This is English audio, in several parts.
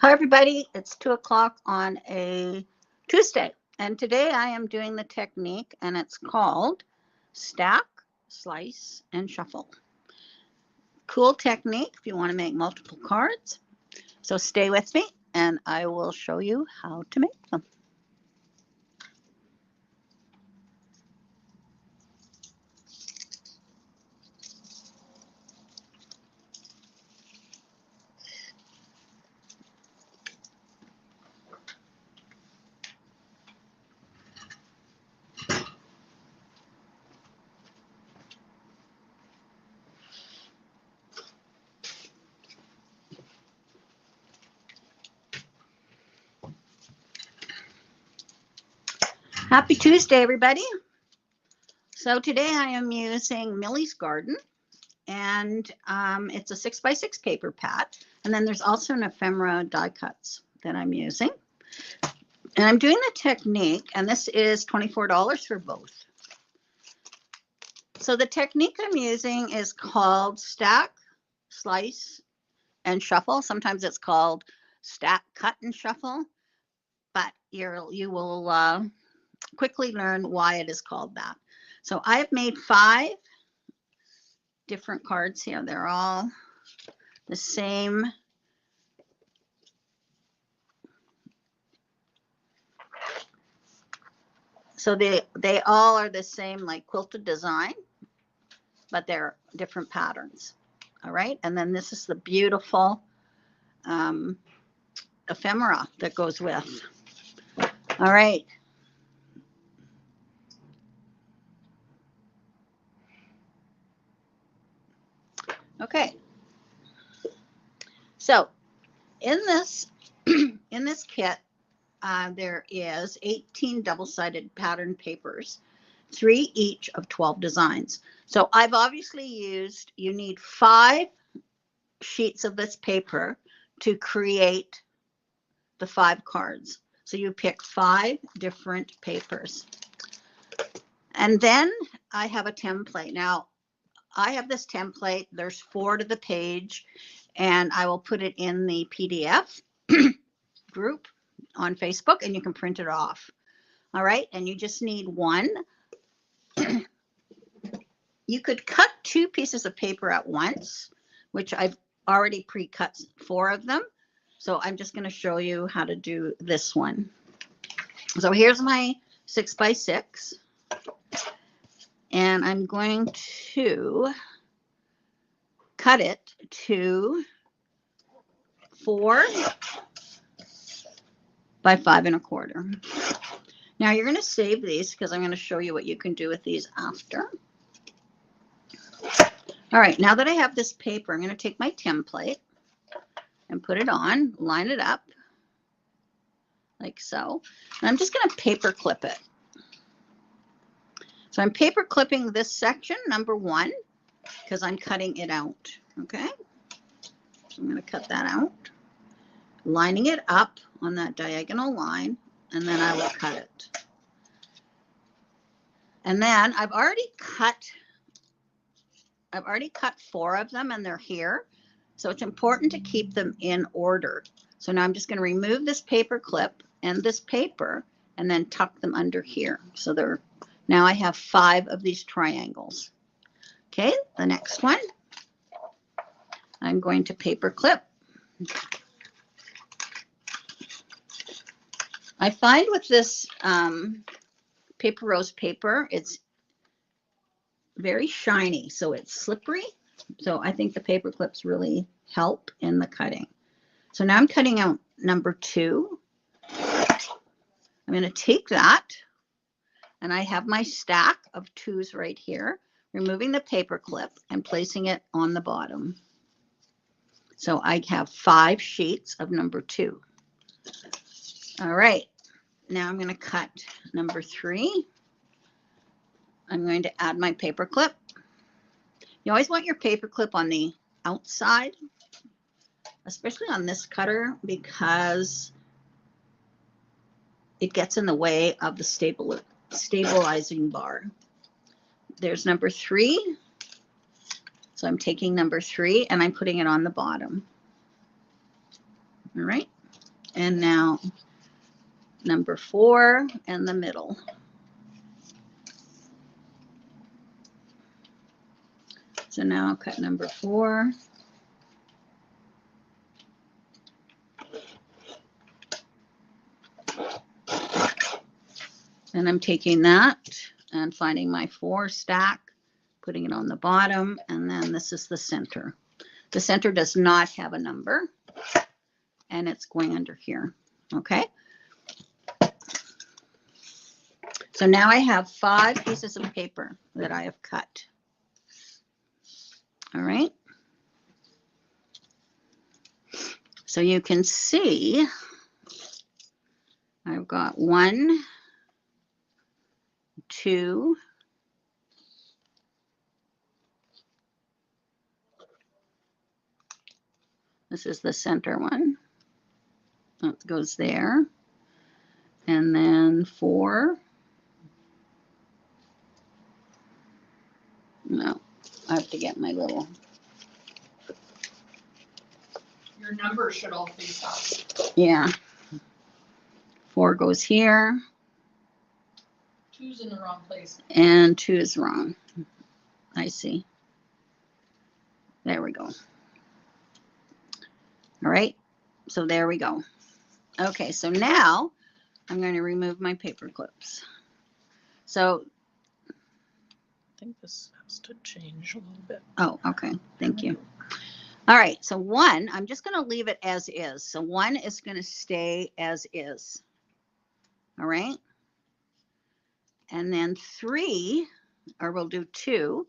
Hi, everybody. It's 2 o'clock on a Tuesday, and today I am doing the technique, and it's called stack, slice, and shuffle. Cool technique if you want to make multiple cards. So stay with me, and I will show you how to make them. Happy Tuesday, everybody. So today I am using Millie's Garden, and it's a 6x6 paper pad. And then there's also an ephemera die cuts that I'm using. And I'm doing the technique, and this is $24 for both. So the technique I'm using is called stack, slice, and shuffle. Sometimes it's called stack, cut, and shuffle, but you will quickly learn why it is called that. So I have made 5 different cards here. They're all the same. So they all are the same, like quilted design, but they're different patterns. All right. And then this is the beautiful ephemera that goes with. All right. Okay. So in this kit, there is 18 double-sided pattern papers, 3 each of 12 designs. So I've obviously you need 5 sheets of this paper to create the 5 cards. So you pick 5 different papers. And then I have a template. Now, I have this template. There's 4 to the page, and I will put it in the PDF group on Facebook, and you can print it off. All right, and you just need 1. You could cut 2 pieces of paper at once, which I've already pre-cut 4 of them. So I'm just going to show you how to do this one. So here's my 6x6, and I'm going to cut it to 4 by 5 1/4. Now you're going to save these because I'm going to show you what you can do with these after. All right, now that I have this paper, I'm going to take my template and put it on, line it up like so. And I'm just going to paper clip it. So I'm paper clipping this section, number 1, because I'm cutting it out. Okay, so I'm going to cut that out, lining it up on that diagonal line, and then I will cut it. And then I've already cut 4 of them, and they're here. So it's important to keep them in order. So now I'm just going to remove this paper clip and this paper and then tuck them under here. So now I have 5 of these triangles. Okay, the next one, I'm going to paper clip. I find with this paper rose paper, it's very shiny, so it's slippery. So I think the paper clips really help in the cutting. So now I'm cutting out number 2. I'm going to take that, and I have my stack of 2s right here, removing the paper clip and placing it on the bottom. So I have 5 sheets of number 2. All right, now I'm going to cut number 3. I'm going to add my paper clip. You always want your paper clip on the outside, especially on this cutter, because it gets in the way of the stabilizing bar. There's number 3. So I'm taking number 3 and I'm putting it on the bottom. All right. And now number 4 in the middle. So now I'll cut number 4. And I'm taking that and finding my 4 stack, putting it on the bottom, and then this is the center. The center does not have a number, and it's going under here, okay? So now I have 5 pieces of paper that I have cut. All right. So you can see I've got 1, 2, this is the center one. That goes there. And then 4. No, I have to get my little. Your numbers should all face up. Yeah. 4 goes here. 2's in the wrong place. And 2 is wrong. I see. There we go. All right. So there we go. Okay, so now I'm going to remove my paper clips. So, I think this has to change a little bit. oh, okay. Thank you. All right, so 1, I'm just going to leave it as is. So 1 is going to stay as is. All right. And then 3, or we'll do 2.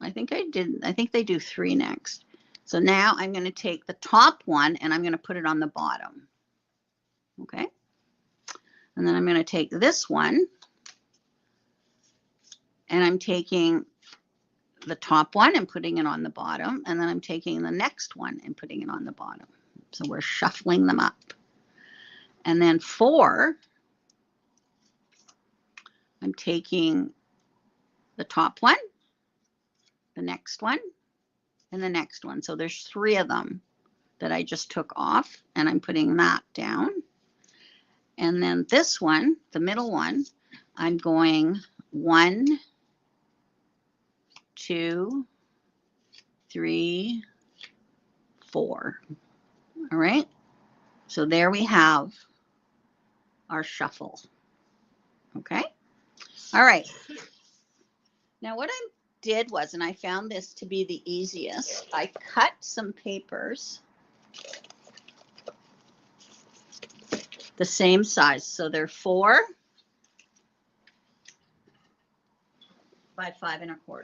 I think they do 3 next. So now I'm going to take the top one and I'm going to put it on the bottom. Okay. And then I'm going to take this one and I'm taking the top one and putting it on the bottom. And then I'm taking the next one and putting it on the bottom. So we're shuffling them up. And then 4, I'm taking the top one, the next one, and the next one. So there's 3 of them that I just took off, and I'm putting that down. And then this one, the middle one, I'm going 1, 2, 3, 4. All right. So there we have our shuffle. Okay. All right. Now what I did was, and I found this to be the easiest, I cut some papers the same size. So they're 4 by 5 1/4.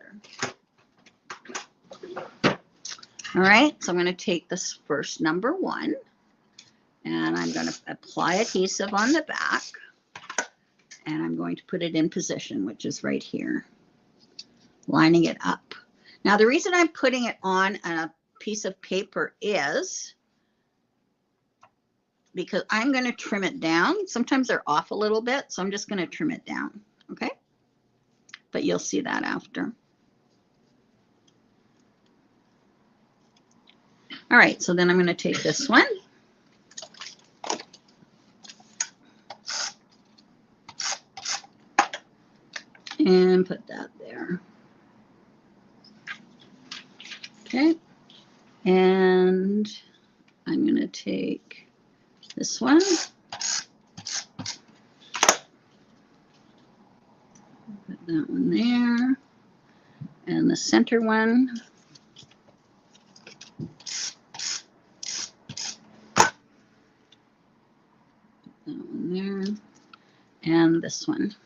All right, so I'm going to take this first number 1 and I'm going to apply adhesive on the back and I'm going to put it in position, which is right here, lining it up. Now the reason I'm putting it on a piece of paper is because I'm going to trim it down. Sometimes they're off a little bit, so I'm just going to trim it down, okay? But you'll see that after. All right, so then I'm going to take this one. And put that there. Okay. And I'm going to take this one. Put that one there. And the center one. That one there, and this one.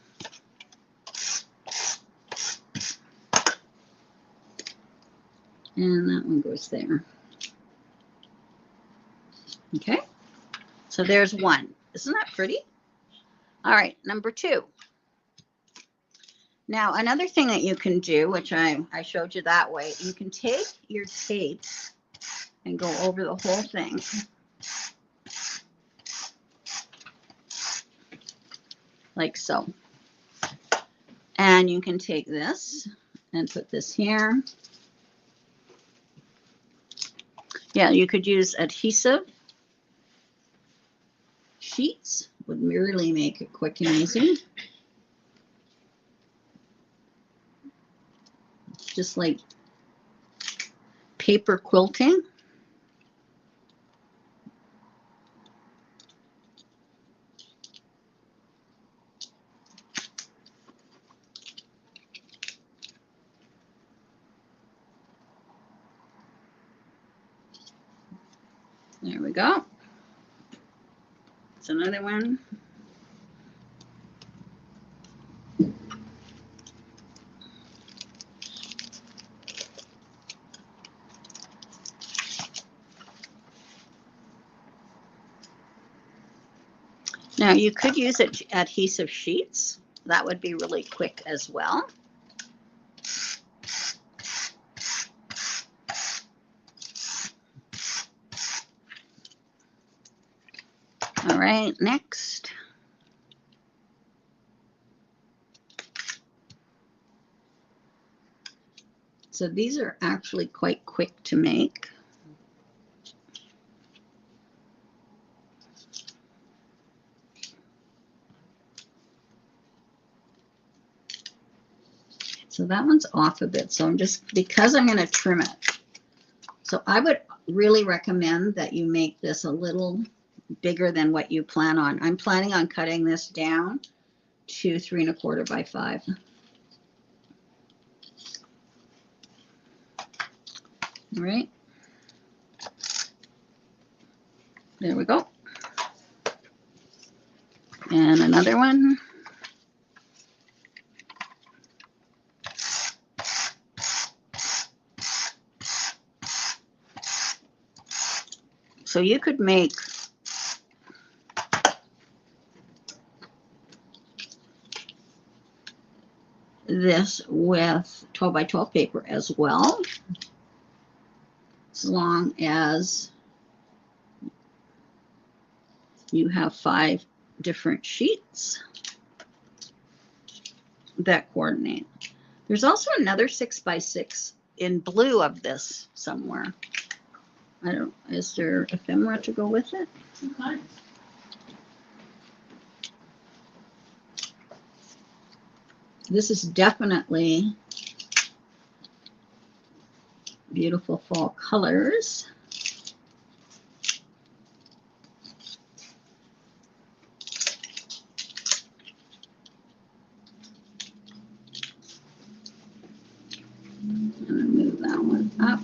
And that one goes there. Okay, so there's 1. Isn't that pretty? All right, number 2. Now, another thing that you can do, which I showed you that way, you can take your tape and go over the whole thing. Like so. And you can take this and put this here. Yeah, you could use adhesive sheets would really make it quick and easy. Just like paper quilting. There we go. It's another one. Now you could use adhesive sheets. That would be really quick as well. All right, next. So these are actually quite quick to make. So that one's off a bit. So I'm just, because I'm going to trim it. So I would really recommend that you make this a little bigger than what you plan on. I'm planning on cutting this down to 3 1/4 by 5. All right. There we go. And another one. So you could make this with 12 by 12 paper as well, as long as you have 5 different sheets that coordinate. There's also another 6 by 6 in blue of this somewhere. I don't, is there ephemera to go with it? Okay. This is definitely beautiful fall colors. I'm gonna move that one up,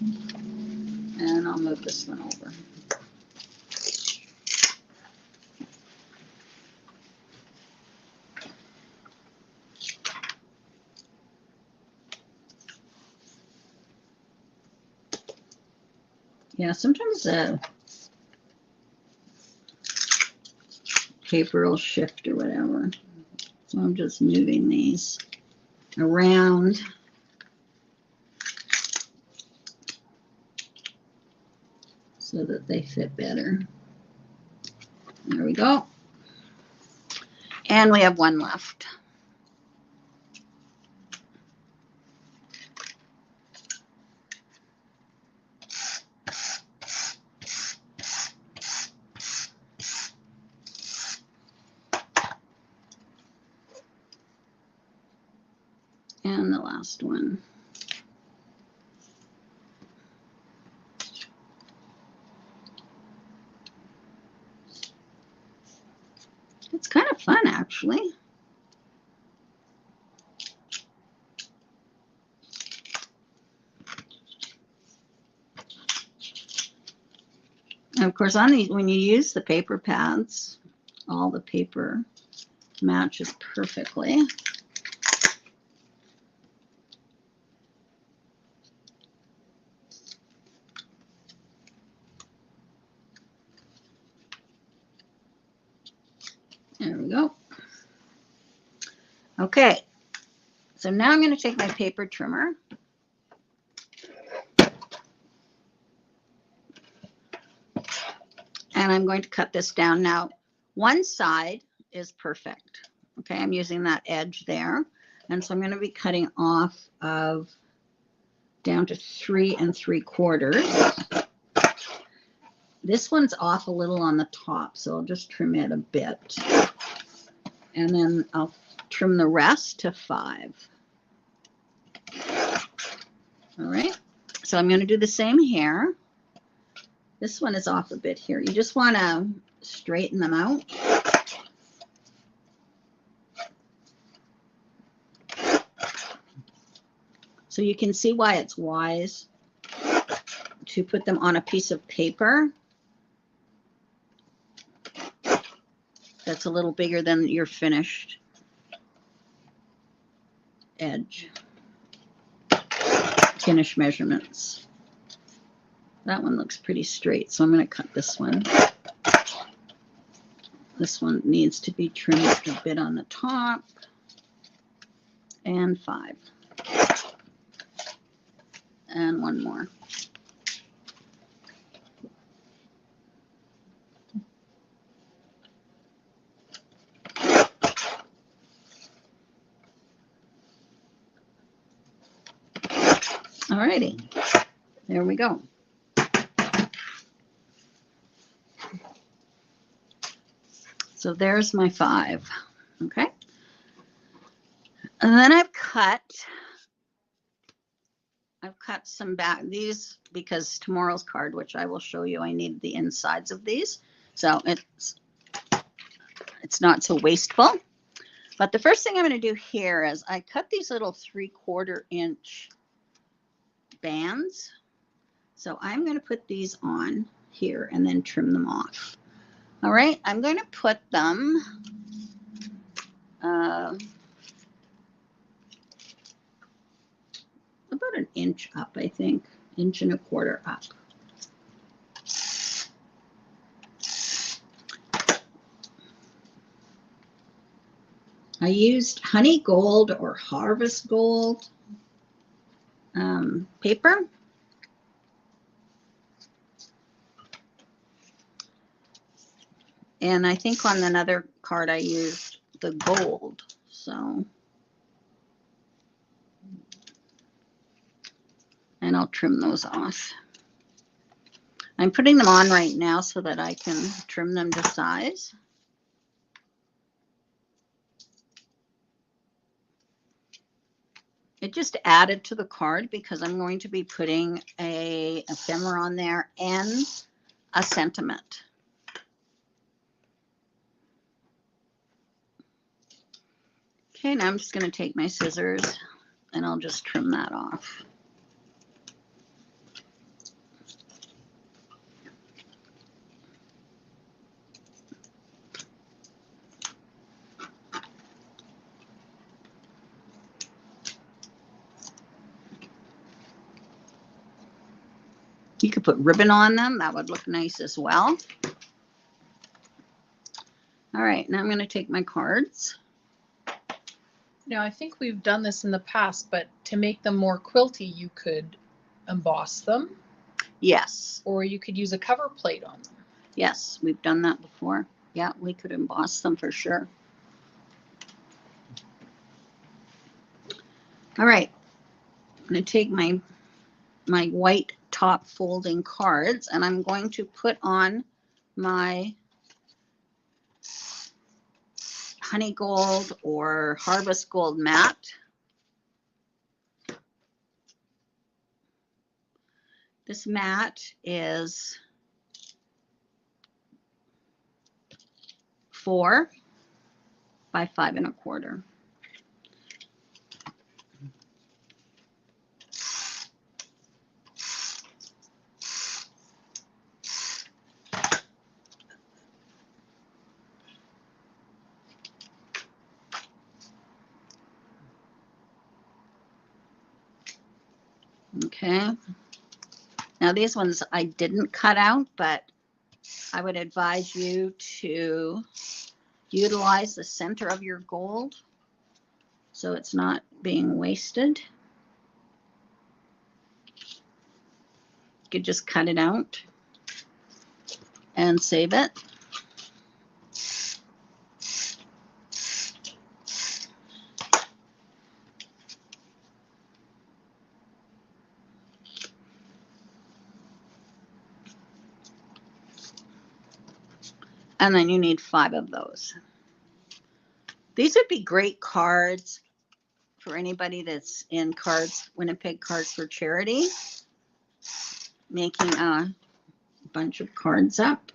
and I'll move this one over. Yeah, sometimes the paper will shift or whatever. So I'm just moving these around. So that they fit better. There we go. And we have one left. And the last one. It's kind of fun, actually. And of course, on these, when you use the paper pads, all the paper matches perfectly. There we go. Okay, so now I'm going to take my paper trimmer. And I'm going to cut this down. Now, one side is perfect. Okay, I'm using that edge there. And so I'm going to be cutting off of down to 3 3/4. This one's off a little on the top, so I'll just trim it a bit. And then I'll trim the rest to 5. All right, so I'm going to do the same here. This one is off a bit here. You just want to straighten them out. So you can see why it's wise to put them on a piece of paper that's a little bigger than your finished edge. Finish measurements. That one looks pretty straight, so I'm going to cut this one. This one needs to be trimmed a bit on the top. And 5. And one more. All righty, there we go. So there's my 5, okay? And then I've cut some back, these, because tomorrow's card, which I will show you, I need the insides of these. So it's not so wasteful. But the first thing I'm going to do here is I cut these little 3/4 inch bands. So I'm going to put these on here and then trim them off. All right, I'm going to put them about an inch up, I think, 1.25 inches up. I used honey gold or harvest gold paper. And I think on another card I used the gold. So, and I'll trim those off. I'm putting them on right now so that I can trim them to size. It just added to the card because I'm going to be putting a ephemera on there and a sentiment. Okay, now I'm just going to take my scissors and I'll just trim that off. You could put ribbon on them. That would look nice as well. All right, now I'm going to take my cards. Now, I think we've done this in the past, but to make them more quilty, you could emboss them. Yes. Or you could use a cover plate on them. Yes, we've done that before. Yeah, we could emboss them for sure. All right, I'm going to take my white top folding cards and I'm going to put on my honey gold or harvest gold mat. This mat is 4 by 5.25. Okay. Now these ones I didn't cut out, but I would advise you to utilize the center of your gold so it's not being wasted. You could just cut it out and save it. And then you need 5 of those. These would be great cards for anybody that's in cards, Winnipeg Cards for Charity, making a bunch of cards up.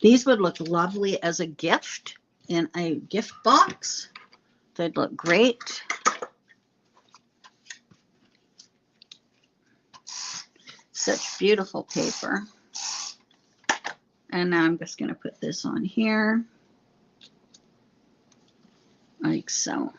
These would look lovely as a gift in a gift box. They'd look great. Such beautiful paper. And now I'm just going to put this on here, like so.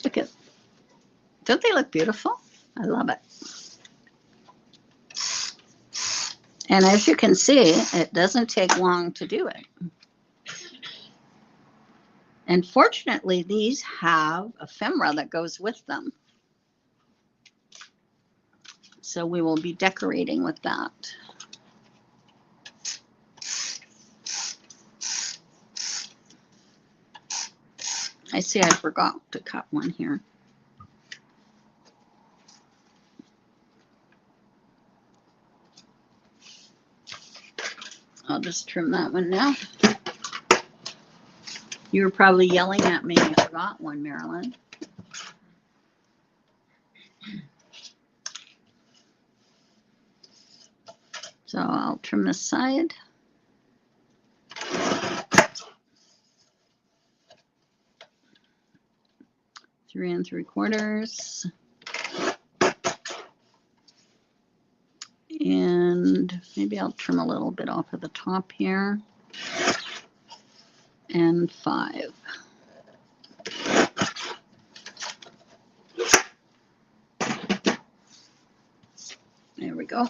Look at, don't they look beautiful? I love it. And as you can see, it doesn't take long to do it. And fortunately, these have ephemera that goes with them. So we will be decorating with that. I see I forgot to cut one here. I'll just trim that one now. You were probably yelling at me you forgot one, Marilyn. So I'll trim this side. Three and 3/4. And maybe I'll trim a little bit off of the top here. And 5. There we go.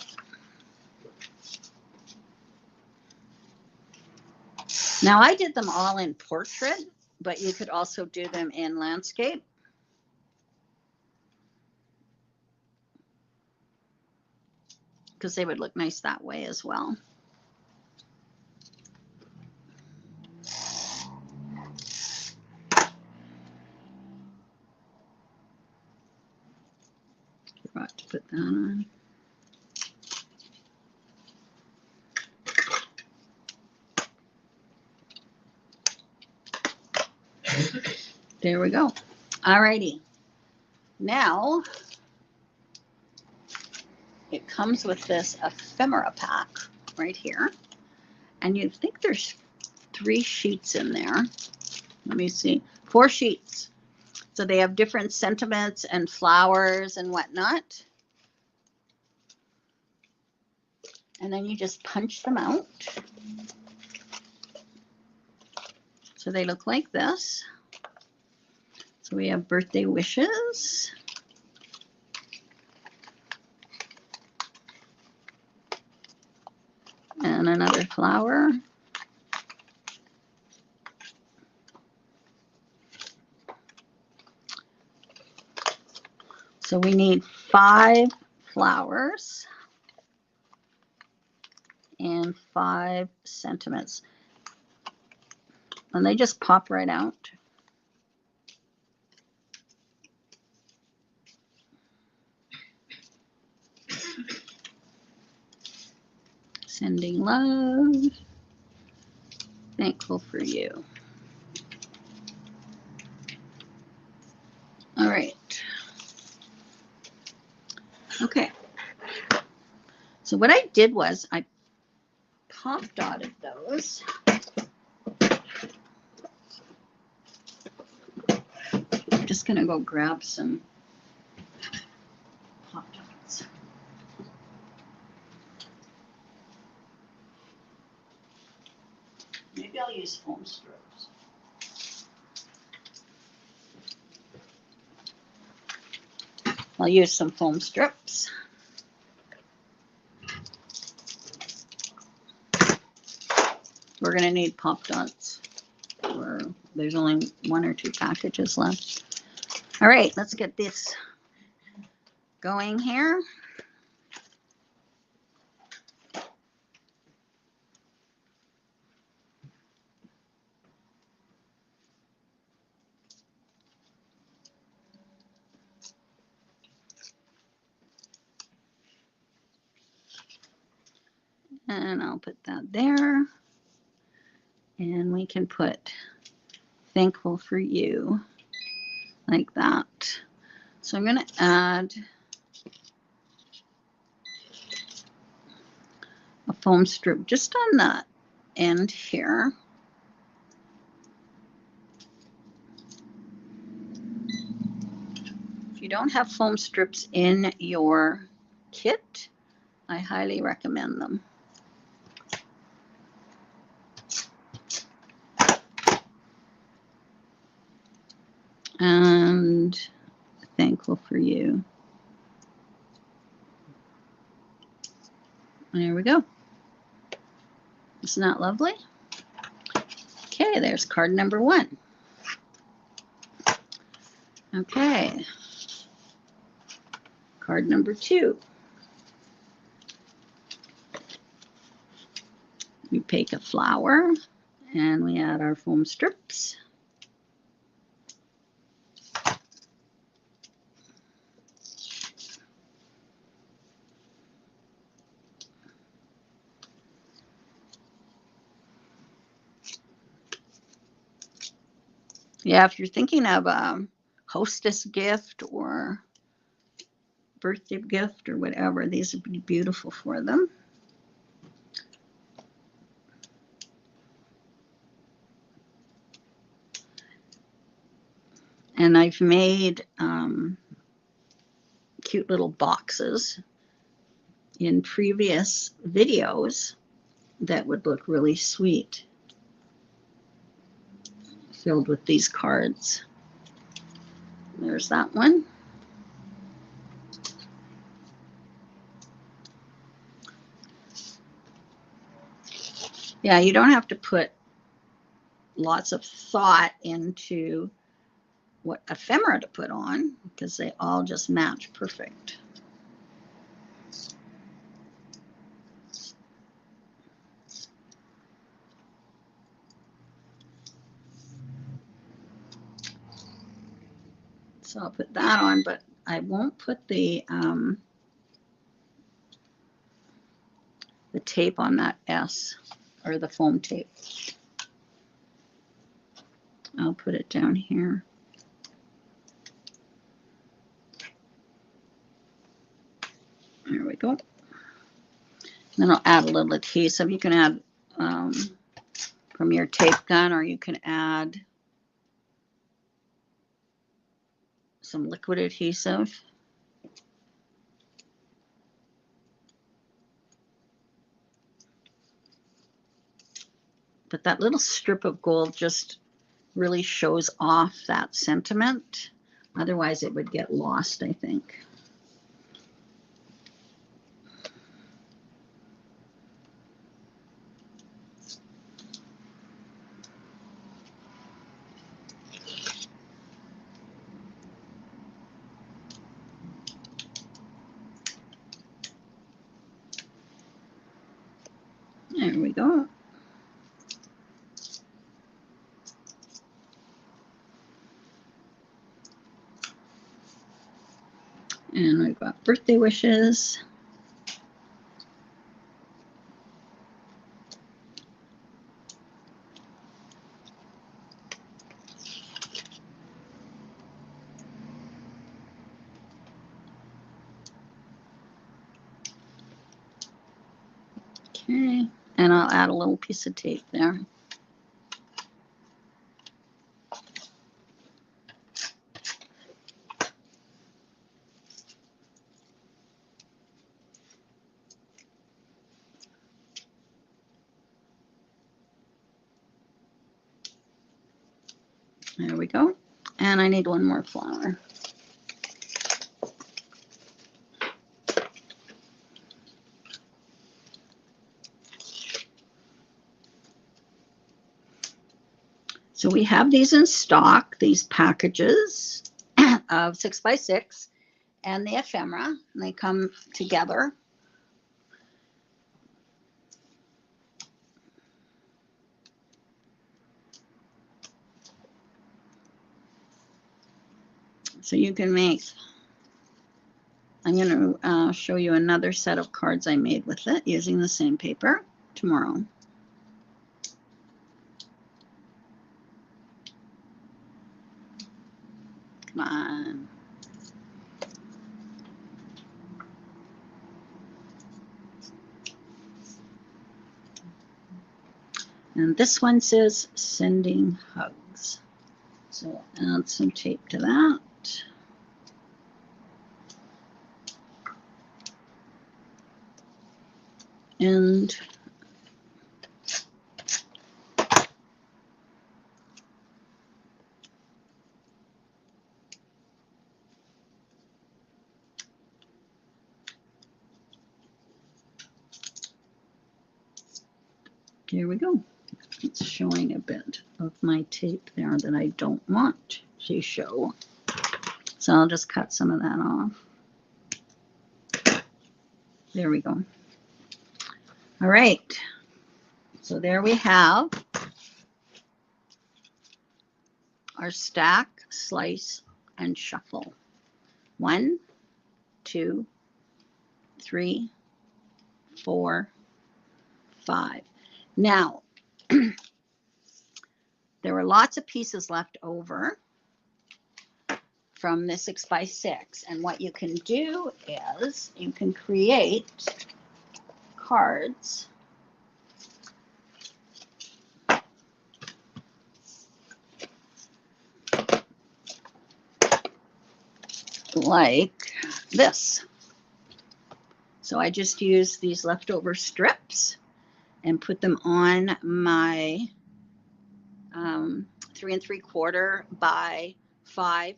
Now I did them all in portrait, but you could also do them in landscape. Because they would look nice that way as well. Forgot to put that on. There we go. Alrighty. Now it comes with this ephemera pack right here. And you'd think there's 3 sheets in there. Let me see. 4 sheets. So they have different sentiments and flowers and whatnot. And then you just punch them out. So they look like this. So we have birthday wishes. And another flower. So we need 5 flowers and 5 sentiments. And they just pop right out. Sending love. Thankful for you. All right. Okay. So what I did was I pop dotted those. I'm just going to go grab some pop dots. Maybe I'll use foam strips. I'll use some foam strips. We're going to need pop dots. There's only 1 or 2 packages left. All right, let's get this going here. And I'll put that there. And we can put thankful for you like that. So I'm going to add a foam strip just on the end here. If you don't have foam strips in your kit, I highly recommend them. And thankful for you. There we go. Isn't that lovely? Okay, there's card number 1. Okay. Card number 2. We take a flower and we add our foam strips. Yeah, if you're thinking of a hostess gift or birthday gift or whatever, these would be beautiful for them. And I've made cute little boxes in previous videos that would look really sweet, filled with these cards. There's that one. Yeah, you don't have to put lots of thought into what ephemera to put on because they all just match perfect. So I'll put that on, but I won't put the tape on that S, or the foam tape. I'll put it down here. There we go. Then I'll add a little adhesive. You can add from your tape gun, or you can add some liquid adhesive. But that little strip of gold just really shows off that sentiment. Otherwise, it would get lost, I think. There we go. And we've got birthday wishes. Okay, and I'll add a little piece of tape there. There we go. And I need one more flower. So we have these in stock, these packages of 6x6 and the ephemera, and they come together. So you can make, I'm going to show you another set of cards I made with it using the same paper tomorrow. Come on. And this one says sending hugs. So add some tape to that. And here we go. It's showing a bit of my tape there that I don't want to show. So I'll just cut some of that off. There we go. All right. So there we have our stack, slice, and shuffle. 1, 2, 3, 4, 5. Now, there were lots of pieces left over from the 6x6. And what you can do is you can create cards like this. So I just used these leftover strips and put them on my 3 3/4 by 5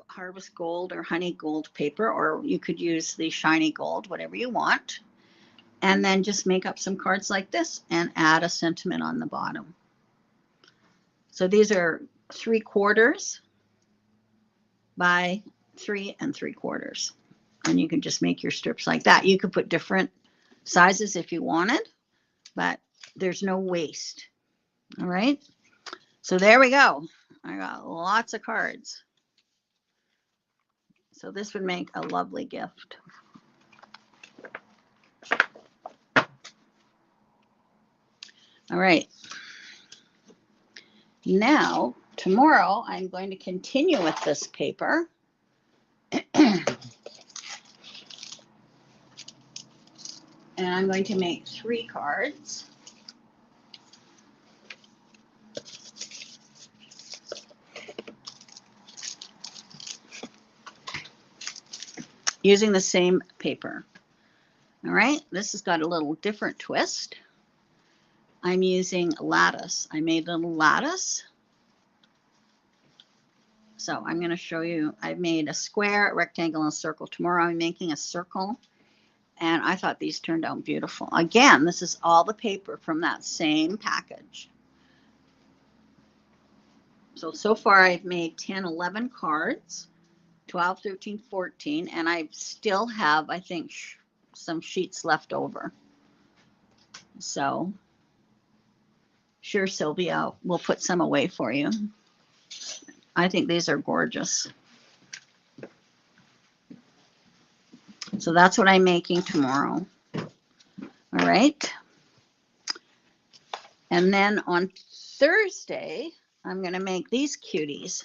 Harvest Gold or Honey Gold paper, or you could use the shiny gold, whatever you want. And then just make up some cards like this and add a sentiment on the bottom. So these are 3/4 by 3 3/4. And you can just make your strips like that. You could put different sizes if you wanted, but there's no waste. All right. So there we go. I got lots of cards. So this would make a lovely gift. All right. Now, tomorrow, I'm going to continue with this paper. And I'm going to make 3 cards. Using the same paper. All right, this has got a little different twist. I'm using lattice. I made a little lattice. So I'm going to show you, I've made a square, a rectangle, and a circle. Tomorrow I'm making a circle. And I thought these turned out beautiful. Again, this is all the paper from that same package. So far I've made 10, 11 cards, 12, 13, 14, and I still have, I think, some sheets left over. So, sure, Sylvia, we'll put some away for you. I think these are gorgeous. So that's what I'm making tomorrow. All right. And then on Thursday, I'm going to make these cuties.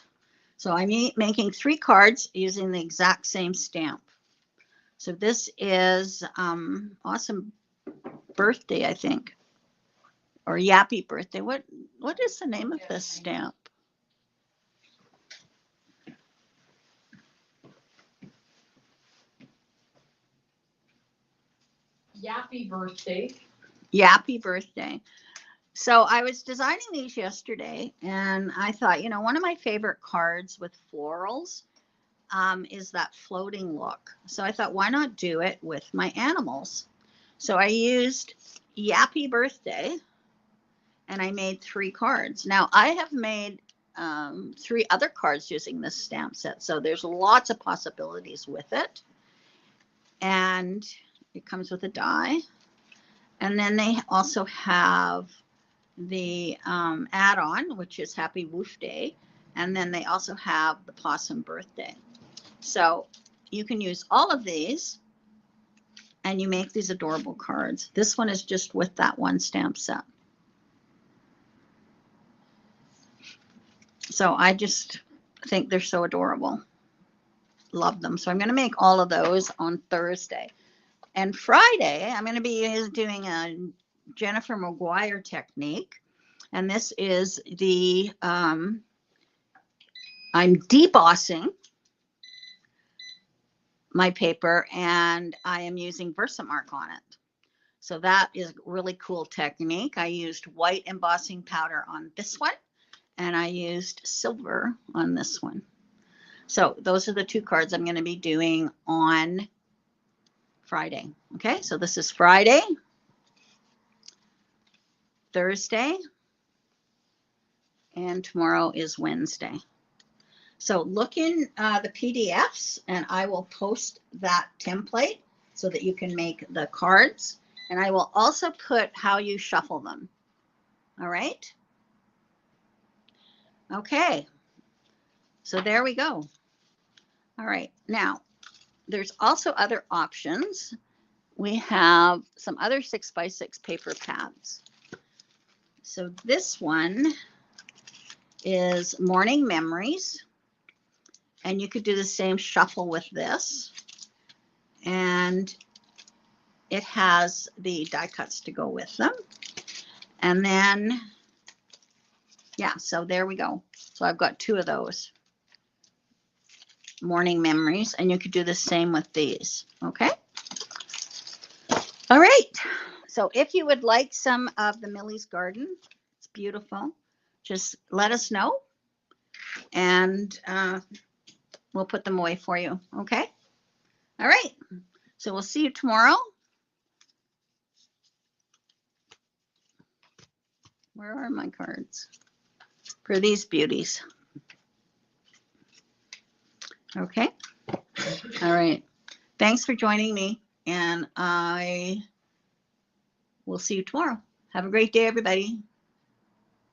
So I'm making 3 cards using the exact same stamp. So this is Awesome Birthday, I think, or Yappy Birthday. What is the name of this stamp? Yappy Birthday. Yappy Birthday. So I was designing these yesterday, and I thought, one of my favorite cards with florals is that floating look. So I thought, why not do it with my animals? So I used Yappy Birthday, and I made 3 cards. Now I have made 3 other cards using this stamp set. So there's lots of possibilities with it. And it comes with a die. And then they also have the add-on, which is Happy Woof Day. And then they also have the Possum Birthday. So you can use all of these and you make these adorable cards. This one is just with that one stamp set. So I just think they're so adorable. Love them. So I'm going to make all of those on Thursday. And Friday, I'm going to be doing a Jennifer McGuire technique. And this is the, I'm debossing my paper and I am using Versamark on it. So that is a really cool technique. I used white embossing powder on this one and I used silver on this one. So those are the two cards I'm going to be doing on Friday. Okay, so this is Friday, Thursday, and tomorrow is Wednesday. So look in the PDFs and I will post that template so that you can make the cards. And I will also put how you shuffle them. All right. Okay. So there we go. All right. Now, there's also other options. We have some other 6x6 paper pads. So this one is Morning Memories. And you could do the same shuffle with this. And it has the die cuts to go with them. And then, yeah, so there we go. So I've got two of those. Morning Memories. And you could do the same with these. Okay. All right. So if you would like some of the Millie's Garden, it's beautiful. Just let us know. And we'll put them away for you. Okay. All right. So we'll see you tomorrow. Where are my cards for these beauties? Okay. All right. Thanks for joining me. And I will see you tomorrow. Have a great day, everybody.